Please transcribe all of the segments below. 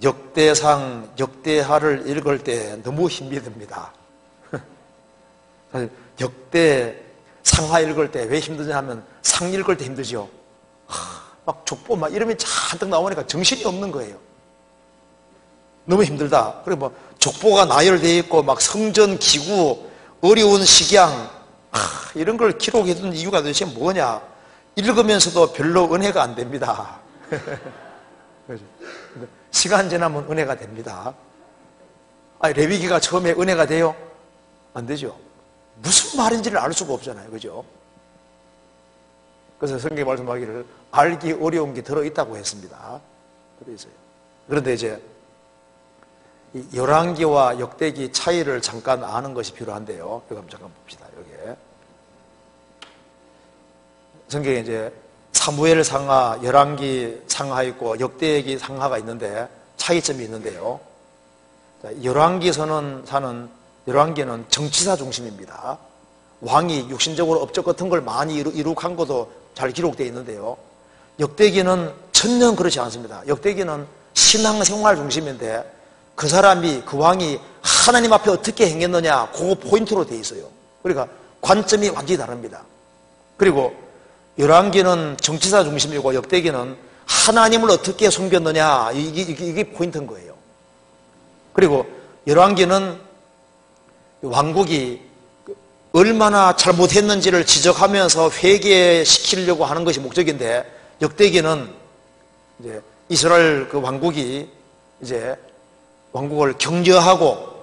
역대상, 역대하를 읽을 때 너무 힘이 듭니다. 사실 역대 상하 읽을 때 왜 힘드냐 하면 상 읽을 때 힘들죠. 막 족보 막 이름이 잔뜩 나오니까 정신이 없는 거예요. 너무 힘들다. 그리고 뭐 족보가 나열되어 있고 막 성전 기구, 어려운 식양 이런 걸 기록해 둔 이유가 도대체 뭐냐? 읽으면서도 별로 은혜가 안 됩니다. 시간 지나면 은혜가 됩니다. 레위기가 처음에 은혜가 돼요? 안 되죠. 무슨 말인지를 알 수가 없잖아요. 그죠? 그래서 성경이 말씀하기를 알기 어려운 게 들어있다고 했습니다. 들어있어요. 그런데 이제 열왕기와 역대기 차이를 잠깐 아는 것이 필요한데요. 이거 한번 잠깐 봅시다. 여기에 성경에 이제 사무엘 상하, 열왕기 상하 있고 역대기 상하가 있는데 차이점이 있는데요. 열왕기는 정치사 중심입니다. 왕이 육신적으로 업적 같은 걸 많이 이룩한 것도 잘 기록되어 있는데요. 역대기는 전혀 그렇지 않습니다. 역대기는 신앙생활 중심인데 그 사람이, 그 왕이 하나님 앞에 어떻게 행했느냐, 그거 포인트로 되어 있어요. 그러니까 관점이 완전히 다릅니다. 그리고 열왕기는 정치사 중심이고 역대기는 하나님을 어떻게 섬겼느냐, 이게 포인트인 거예요. 그리고 열왕기는 왕국이 얼마나 잘못했는지를 지적하면서 회개시키려고 하는 것이 목적인데, 역대기는 이제 이스라엘 그 왕국이 이제 왕국을 격려하고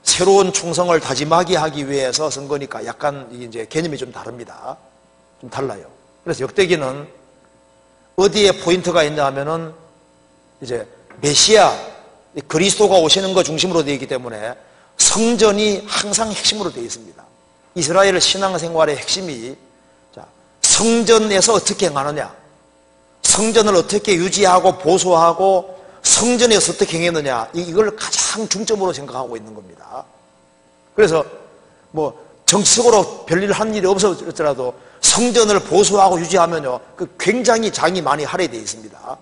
새로운 충성을 다짐하게 하기 위해서 쓴 거니까 약간 이제 개념이 좀 다릅니다. 좀 달라요. 그래서 역대기는 어디에 포인트가 있냐 하면은 이제 메시아, 그리스도가 오시는 것 중심으로 되어 있기 때문에 성전이 항상 핵심으로 되어 있습니다. 이스라엘 신앙생활의 핵심이 성전에서 어떻게 행하느냐, 성전을 어떻게 유지하고 보수하고 성전에서 어떻게 행했느냐, 이걸 가장 중점으로 생각하고 있는 겁니다. 그래서 뭐 정치적으로 별일 한 일이 없었더라도 성전을 보수하고 유지하면요, 굉장히 장이 많이 할애되어 있습니다.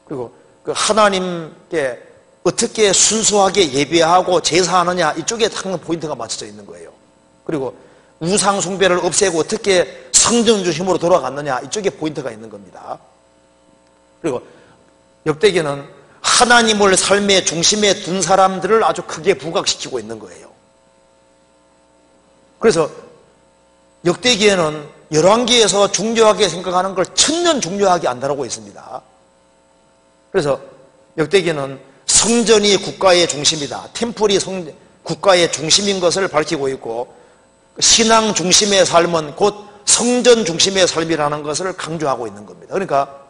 그리고 그 하나님께 어떻게 순수하게 예배하고 제사하느냐, 이쪽에 항상 포인트가 맞춰져 있는 거예요. 그리고 우상 숭배를 없애고 어떻게 성전 중심으로 돌아갔느냐, 이쪽에 포인트가 있는 겁니다. 그리고 역대기는 하나님을 삶의 중심에 둔 사람들을 아주 크게 부각시키고 있는 거예요. 그래서 역대기에는 열왕기에서 중요하게 생각하는 걸 천년 중요하게 안다라고 있습니다. 그래서 역대기는 성전이 국가의 중심이다, 템플이 국가의 중심인 것을 밝히고 있고, 신앙 중심의 삶은 곧 성전 중심의 삶이라는 것을 강조하고 있는 겁니다. 그러니까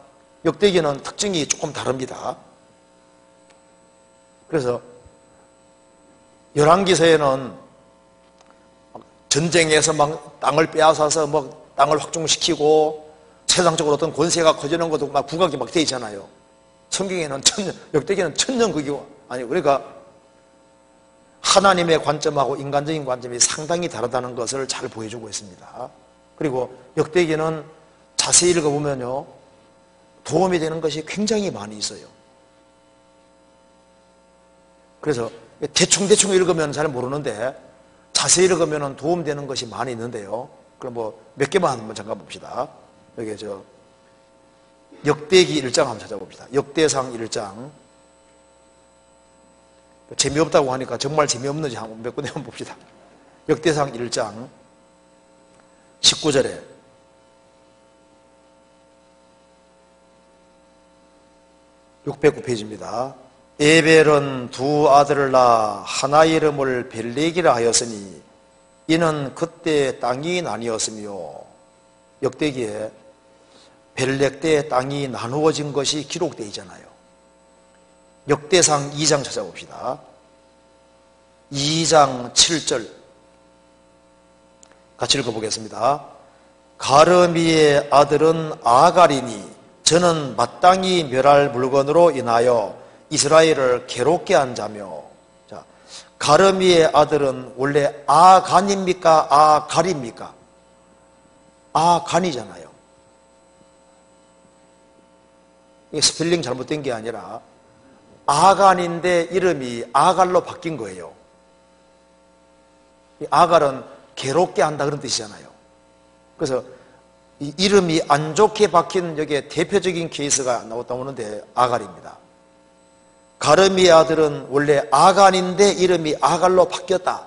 역대기는 특징이 조금 다릅니다. 그래서 열왕기서에는 전쟁에서 막 땅을 빼앗아서 뭐 땅을 확충시키고 세상적으로 어떤 권세가 커지는 것도 막 부각이 막 돼 있잖아요. 성경에는 역대기는 천년극이고 아니고, 그러니까 하나님의 관점하고 인간적인 관점이 상당히 다르다는 것을 잘 보여주고 있습니다. 그리고 역대기는 자세히 읽어보면요, 도움이 되는 것이 굉장히 많이 있어요. 그래서 대충 읽으면 잘 모르는데 자세히 읽으면 도움되는 것이 많이 있는데요. 그럼 뭐 몇 개만 한번 잠깐 봅시다. 여기 역대기 1장 한번 찾아봅시다. 역대상 1장. 재미없다고 하니까 정말 재미없는지 한번 몇 군데 한번 봅시다. 역대상 1장 19절에 (609페이지입니다) 에벨은 두 아들을 낳아 하나 이름을 벨렉이라 하였으니 이는 그때 땅이 나뉘었으며, 역대기에 벨렉 때 땅이 나누어진 것이 기록되어 있잖아요. 역대상 2장 찾아봅시다. 2장 7절 같이 읽어보겠습니다. 가르미의 아들은 아갈이니 저는 마땅히 멸할 물건으로 인하여 이스라엘을 괴롭게 한 자며. 자, 가르미의 아들은 원래 아간입니까? 아갈입니까? 아간이잖아요. 이게 스펠링 잘못된 게 아니라 아간인데 이름이 아갈로 바뀐 거예요. 이 아갈은 괴롭게 한다 그런 뜻이잖아요. 그래서 이 이름이 안 좋게 박힌 여기에 대표적인 케이스가 나오는데 아갈입니다. 가르미의 아들은 원래 아간인데 이름이 아갈로 바뀌었다.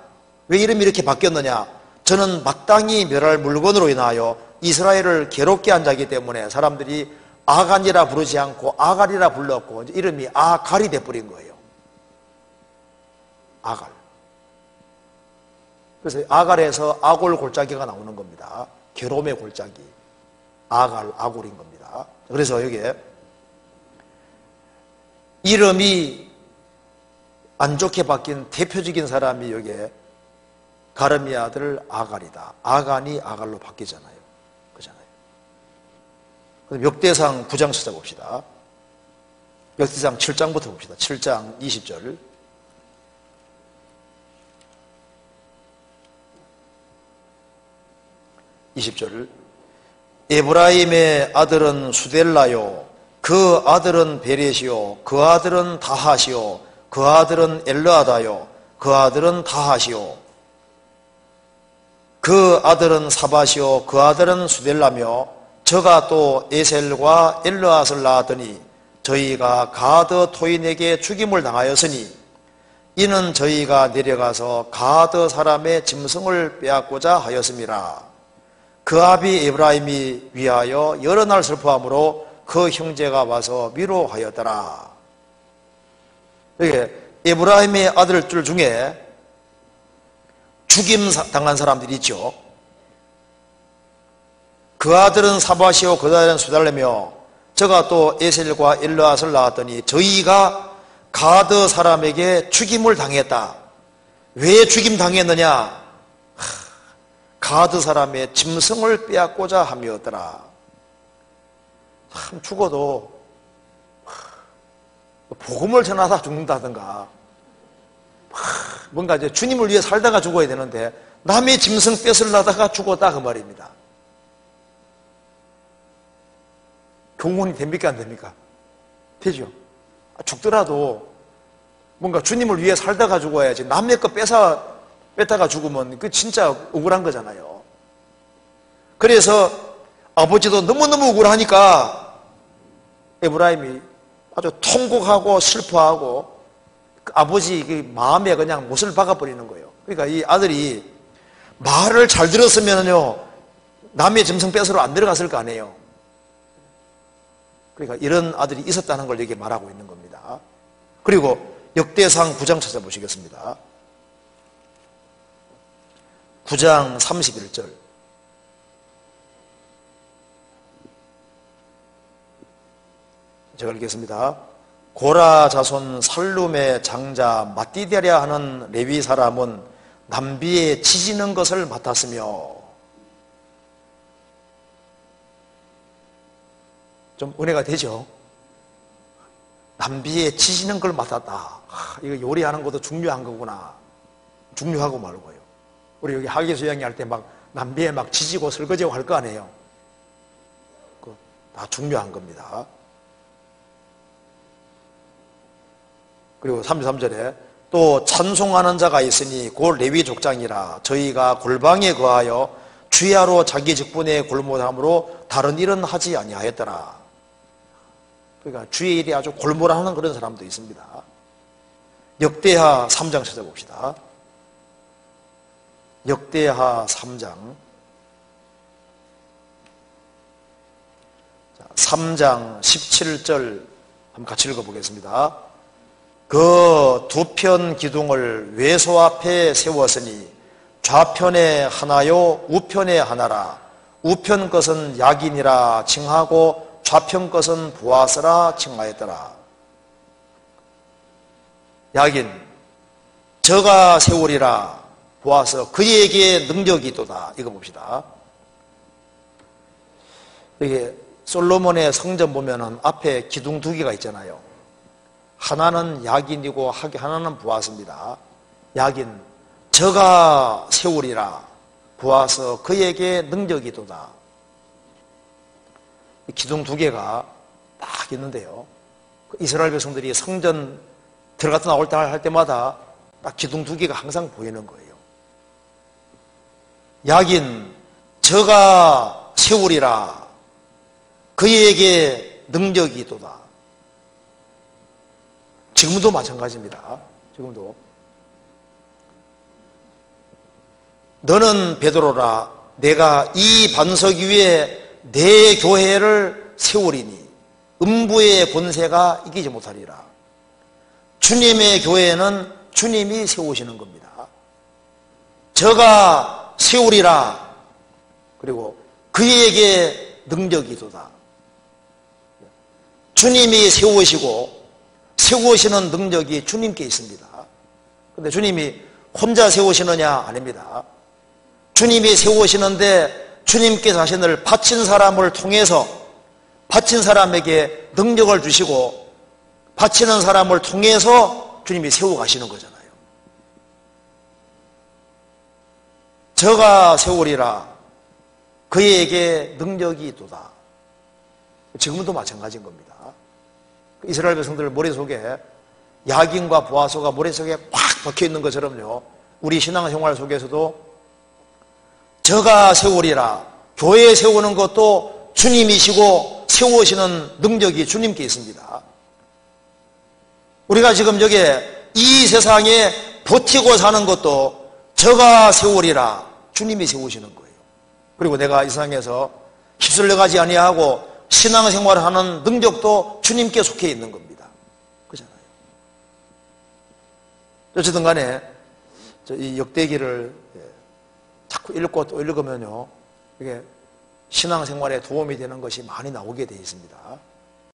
왜 이름이 이렇게 바뀌었느냐? 저는 마땅히 멸할 물건으로 인하여 이스라엘을 괴롭게 한 자이기 때문에 사람들이 아간이라 부르지 않고 아갈이라 불렀고 이름이 아갈이 돼버린 거예요. 아갈. 그래서 아갈에서 아골 골짜기가 나오는 겁니다. 괴로움의 골짜기. 아갈, 아골인 겁니다. 그래서 여기에 이름이 안 좋게 바뀐 대표적인 사람이 여기에 가르미의 아들 아갈이다. 아간이 아갈로 바뀌잖아요. 그잖아요. 그럼 역대상 9장 찾아봅시다. 역대상 7장부터 봅시다. 7장 20절. 20절. 에브라임의 아들은 수델라요, 그 아들은 베렛이요, 그 아들은 다하시요, 그 아들은 엘르아다요, 그 아들은 다하시요, 그 아들은 사바시요, 그 아들은 수델라며 저가 또 에셀과 엘르앗을 낳았더니 저희가 가드 토인에게 죽임을 당하였으니 이는 저희가 내려가서 가드 사람의 짐승을 빼앗고자 하였음이라. 그 아비 에브라임이 위하여 여러 날 슬퍼함으로 그 형제가 와서 위로하였더라. 이게 에브라임의 아들들 중에 죽임 당한 사람들이 있죠. 그 아들은 사바시오, 그 아들은 수달레며 저가 또 에셀과 엘르앗을 낳았더니 저희가 가드 사람에게 죽임을 당했다. 왜 죽임 당했느냐? 가드 사람의 짐승을 빼앗고자 함이었더라. 참 죽어도 복음을 전하다 죽는다든가 뭔가 이제 주님을 위해 살다가 죽어야 되는데 남의 짐승 뺏으려다가 죽었다 그 말입니다. 경건이 됩니까 안 됩니까? 되죠. 죽더라도 뭔가 주님을 위해 살다가 죽어야지 남의 거 뺏다가 죽으면 그 진짜 억울한 거잖아요. 그래서 아버지도 너무너무 억울하니까 에브라임이 아주 통곡하고 슬퍼하고 그 아버지 그 마음에 그냥 못을 박아버리는 거예요. 그러니까 이 아들이 말을 잘 들었으면요 남의 짐승 뺏으러 안 들어갔을 거 아니에요. 그러니까 이런 아들이 있었다는 걸 여기 말하고 있는 겁니다. 그리고 역대상 9장 찾아보시겠습니다. 9장 31절. 제가 읽겠습니다. 고라 자손 살룸의 장자 마띠데랴 하는 레위 사람은 남비에 치지는 것을 맡았으며, 좀 은혜가 되죠? 남비에 치지는 걸 맡았다. 이거 요리하는 것도 중요한 거구나. 중요하고 말고요. 우리 여기 학예수양이 할 때 막 남비에 막 지지고 설거지하고 할 거 아니에요. 다 중요한 겁니다. 그리고 33절에 또 찬송하는 자가 있으니 곧 레위 족장이라. 저희가 골방에 거하여 주야로 자기 직분에 골몰함으로 다른 일은 하지 아니하였더라. 그러니까 주의 일이 아주 골몰하는 그런 사람도 있습니다. 역대하 3장 찾아봅시다. 역대하 3장. 3장 17절 한번 같이 읽어보겠습니다. 그 두 편 기둥을 외소 앞에 세웠으니 좌편에 하나요 우편에 하나라. 우편 것은 야긴이라 칭하고 좌편 것은 보아스라 칭하였더라. 야긴, 저가 세우리라. 보아스, 그에게 능력이 있도다. 이거 봅시다. 이게 솔로몬의 성전 보면은 앞에 기둥 두 개가 있잖아요. 하나는 야긴이고 하나는 보아스입니다. 야긴, 저가 세우리라. 보아서 그에게 능력이 있도다. 기둥 두 개가 딱 딱 있는데요. 이스라엘 백성들이 성전 들어갔다 나올 때 할 때마다 딱 기둥 두 개가 항상 보이는 거예요. 야긴 저가 세우리라 그에게 능력이 있도다. 지금도 마찬가지입니다. 지금도 너는 베드로라 내가 이 반석 위에 내 교회를 세우리니 음부의 권세가 이기지 못하리라. 주님의 교회는 주님이 세우시는 겁니다. 저가 세우리라. 그리고 그에게 능력이 있도다. 주님이 세우시는 능력이 주님께 있습니다. 그런데 주님이 혼자 세우시느냐? 아닙니다. 주님이 세우시는데 주님께 자신을 바친 사람을 통해서 바친 사람에게 능력을 주시고 바치는 사람을 통해서 주님이 세워가시는 거잖아요. 저가 세우리라 그에게 능력이 있도다. 지금도 마찬가지인 겁니다. 이스라엘 백성들 머릿속에 야긴과 보아소가 머릿속에 꽉 박혀있는 것처럼요, 우리 신앙생활 속에서도 저가 세우리라, 교회 세우는 것도 주님이시고 세우시는 능력이 주님께 있습니다. 우리가 지금 여기에 이 세상에 버티고 사는 것도 저가 세우리라, 주님이 세우시는 거예요. 그리고 내가 이 세상에서 휩쓸려가지 아니하고 신앙생활을 하는 능력도 주님께 속해 있는 겁니다. 그렇잖아요. 어쨌든 간에 이 역대기를 자꾸 읽고 또 읽으면요, 이게 신앙생활에 도움이 되는 것이 많이 나오게 되어 있습니다.